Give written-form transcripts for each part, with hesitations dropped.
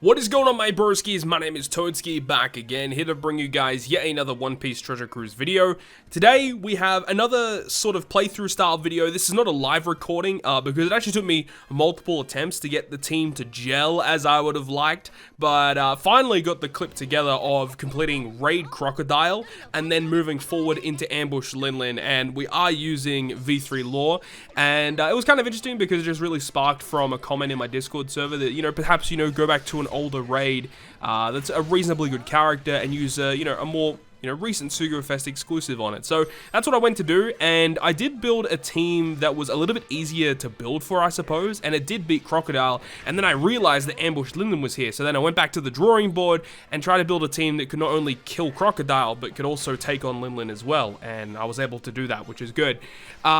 What is going on, my broskiis? My name is Toadskii, back again, here to bring you guys yet another One Piece Treasure Cruise video. Today, we have another sort of playthrough style video. This is not a live recording, because it actually took me multiple attempts to get the team to gel as I would have liked, but finally got the clip together of completing Raid Crocodile, and then moving forward into Ambush LINLIN, and we are using V3 lore, and it was kind of interesting because it just really sparked from a comment in my Discord server that, perhaps, go back to an older raid that's a reasonably good character and use a more recent Sugo Fest exclusive on it. So that's what I went to do, and I did build a team that was a little bit easier to build for, I suppose, and it did beat Crocodile, and then I realized that Ambush LINLIN was here, so then I went back to the drawing board and tried to build a team that could not only kill Crocodile, but could also take on LINLIN as well, and I was able to do that, which is good.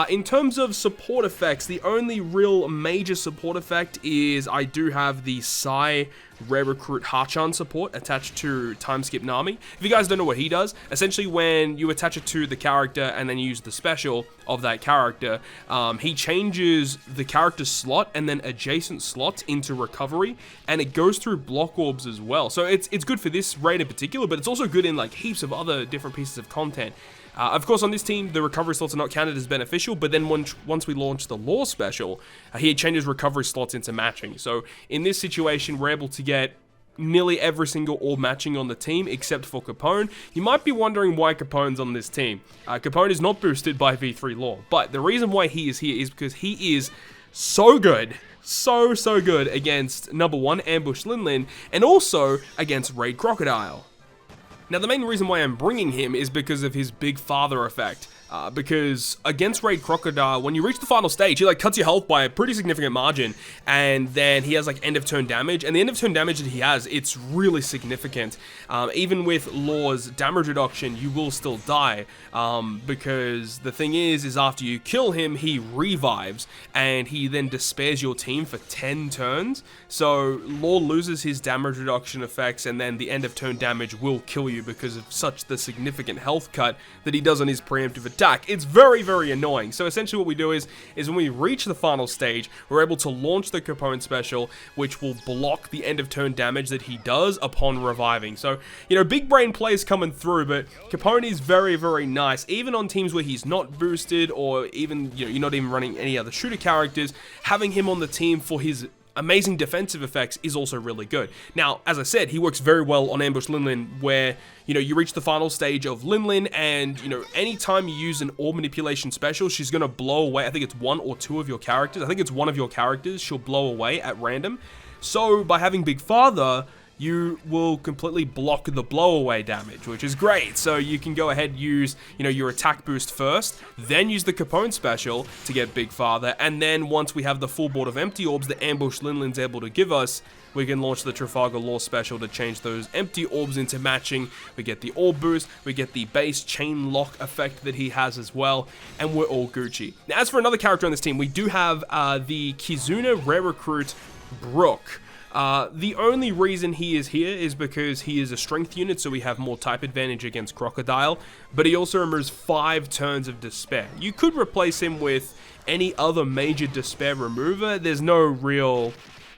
In terms of support effects, the only real major support effect is I do have the Sai Rare Recruit Hachan support attached to Time Skip Nami. If you guys don't know what he does, essentially when you attach it to the character and then use the special of that character, he changes the character slot and then adjacent slots into recovery, and it goes through block orbs as well. So it's good for this raid in particular, but it's also good in like heaps of other different pieces of content. Of course, on this team, the recovery slots are not counted as beneficial, but then once we launch the lore special, he changes recovery slots into matching. So in this situation, we're able to get nearly every single orb matching on the team, except for Capone. You might be wondering why Capone's on this team. Capone is not boosted by V3 lore, but the reason why he is here is because he is so good. So good against, number one, Ambush LINLIN, and also against Raid Crocodile. Now, the main reason why I'm bringing him is because of his Big Father effect. Because against Raid Crocodile, when you reach the final stage, he cuts your health by a pretty significant margin, and then he has end of turn damage, and the end of turn damage that he has, it's really significant. Even with Lore's damage reduction, you will still die, because the thing is after you kill him, he revives, and he then despairs your team for 10 turns, so Lore loses his damage reduction effects, and then the end of turn damage will kill you because of such the significant health cut that he does on his preemptive attack. It's very annoying. So essentially what we do is when we reach the final stage, we're able to launch the Capone special, which will block the end of turn damage that he does upon reviving. So, big brain plays coming through, but Capone is very nice. Even on teams where he's not boosted, or even, you're not even running any other shooter characters, having him on the team for his amazing defensive effects is also really good. Now, as I said, he works very well on Ambush LINLIN, where, you reach the final stage of LINLIN, and, anytime you use an orb manipulation special, she's going to blow away, I think it's one or two of your characters. I think it's one of your characters she'll blow away at random. So, by having Big Father, you will completely block the blowaway damage, which is great. So you can go ahead and use, your attack boost first, then use the Capone special to get Big Father, and then once we have the full board of empty orbs that Ambush LINLIN's able to give us, we can launch the Trafalgar Lore special to change those empty orbs into matching. We get the orb boost, we get the base chain lock effect that he has as well, and we're all Gucci. Now, as for another character on this team, we do have the Kizuna Rare Recruit Brook. The only reason he is here is because he is a strength unit, so we have more type advantage against Crocodile, but he also removes 5 turns of despair. You could replace him with any other major despair remover. There's no real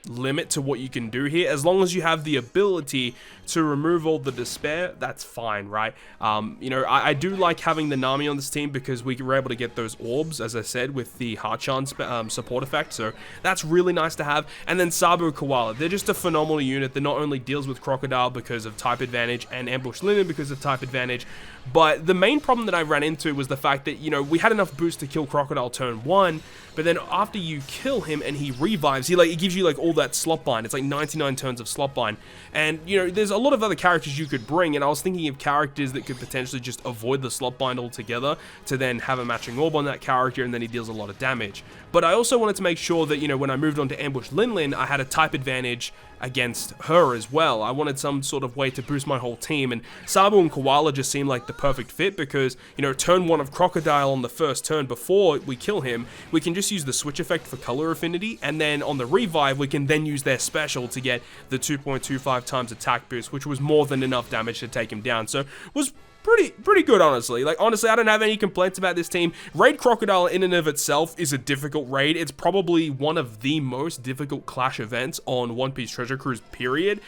limit to what you can do here. As long as you have the ability to remove all the despair, that's fine, right? I do like having the Nami on this team because we were able to get those orbs, as I said, with the Hachan support effect, so that's really nice to have. And then Sabu Koala, they're just a phenomenal unit that not only deals with Crocodile because of type advantage and Ambush LINLIN because of type advantage, but the main problem that I ran into was the fact that, we had enough boost to kill Crocodile turn 1, but then after you kill him and he revives, it gives you all that slot bind. It's 99 turns of slot bind, and there's a lot of other characters you could bring, and I was thinking of characters that could potentially just avoid the slot bind altogether to then have a matching orb on that character, and then he deals a lot of damage. But I also wanted to make sure that, when I moved on to Ambush LINLIN, I had a type advantage against her as well. I wanted some sort of way to boost my whole team, and Sabu and Koala just seemed like the perfect fit because, turn 1 of Crocodile on the first turn before we kill him, we can just use the switch effect for color affinity, and then on the revive, we can then use their special to get the 2.25 times attack boost, which was more than enough damage to take him down. So it was pretty good, honestly. Like, honestly, I don't have any complaints about this team. Raid Crocodile in and of itself is a difficult raid. It's probably one of the most difficult Clash events on One Piece Treasure Cruise, period.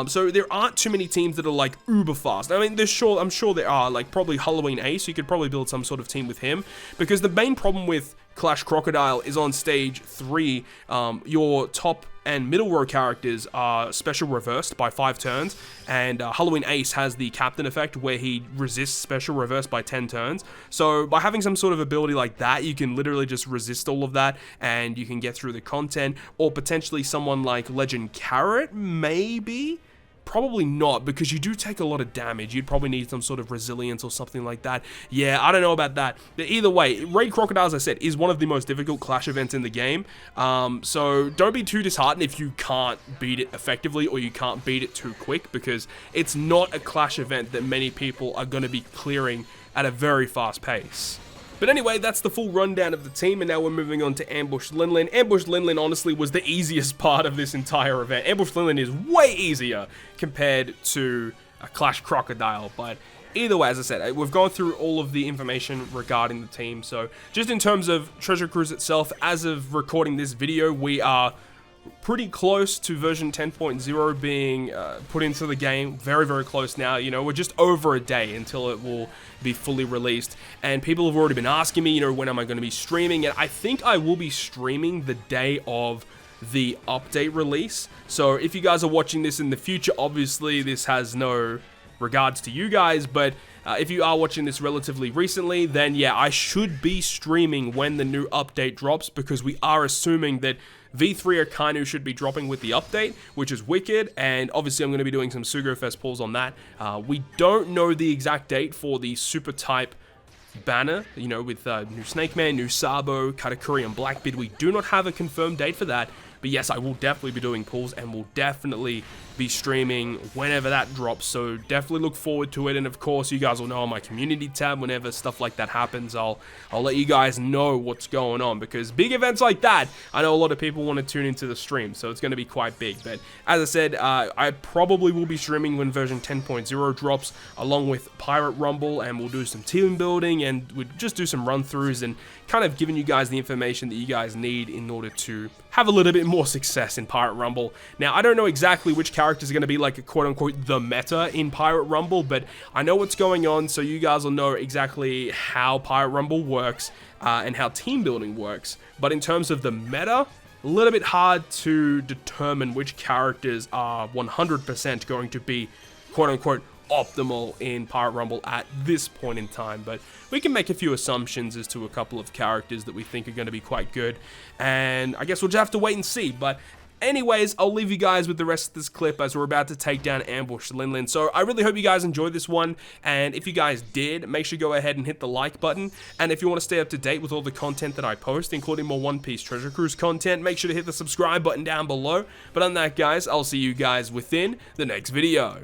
So there aren't too many teams that are like uber fast. I mean, I'm sure there are, like probably Halloween Ace. You could probably build some sort of team with him, because the main problem with Clash Crocodile is on stage 3, your top and middle row characters are special reversed by 5 turns, and Halloween Ace has the captain effect where he resists special reverse by 10 turns. So by having some sort of ability like that, you can literally just resist all of that and you can get through the content. Or potentially someone like Legend Carrot, maybe? Probably not, because you do take a lot of damage. You'd probably need some sort of resilience or something like that. Yeah, I don't know about that. But either way, Raid Crocodile, as I said, is one of the most difficult Clash events in the game. So don't be too disheartened if you can't beat it effectively or you can't beat it too quick, because it's not a Clash event that many people are going to be clearing at a very fast pace. But anyway, that's the full rundown of the team, and now we're moving on to Ambush LINLIN. Ambush LINLIN, honestly, was the easiest part of this entire event. Ambush LINLIN is way easier compared to a Clash Crocodile, but either way, as I said, we've gone through all of the information regarding the team. So just in terms of Treasure Cruise itself, as of recording this video, we are pretty close to version 10.0 being put into the game. Very, very close now. You know, we're just over a day until it will be fully released. And people have already been asking me, you know, when am I going to be streaming? And I think I will be streaming the day of the update release. So if you guys are watching this in the future, obviously this has no regards to you guys, but if you are watching this relatively recently, then yeah, I should be streaming when the new update drops, because we are assuming that V3 Akainu should be dropping with the update, which is wicked, and obviously I'm going to be doing some Sugo Fest pulls on that. We don't know the exact date for the Super Type banner, you know, with new Snake Man, new Sabo, Katakuri, and Blackbeard. We do not have a confirmed date for that, but yes, I will definitely be doing pulls, and will definitely be streaming whenever that drops, so definitely look forward to it. And of course, you guys will know on my community tab, whenever stuff like that happens, I'll let you guys know what's going on, because big events like that, I know a lot of people want to tune into the stream, so it's going to be quite big. But as I said, I probably will be streaming when version 10.0 drops, along with Pirate Rumble, and we'll do some team building, and we'll just do some run-throughs, and kind of giving you guys the information that you guys need in order to have a little bit more success in Pirate Rumble. Now, I don't know exactly which characters are going to be like a quote-unquote the meta in Pirate Rumble, but I know what's going on, so you guys will know exactly how Pirate Rumble works and how team building works. But in terms of the meta, a little bit hard to determine which characters are 100% going to be quote-unquote optimal in Pirate Rumble at this point in time, but we can make a few assumptions as to a couple of characters that we think are going to be quite good, and I guess we'll just have to wait and see. But anyways, I'll leave you guys with the rest of this clip as we're about to take down Ambush LINLIN. So I really hope you guys enjoyed this one, and if you guys did, make sure to go ahead and hit the like button, and if you want to stay up to date with all the content that I post, including more One Piece Treasure Cruise content, make sure to hit the subscribe button down below. But on that, guys, I'll see you guys within the next video.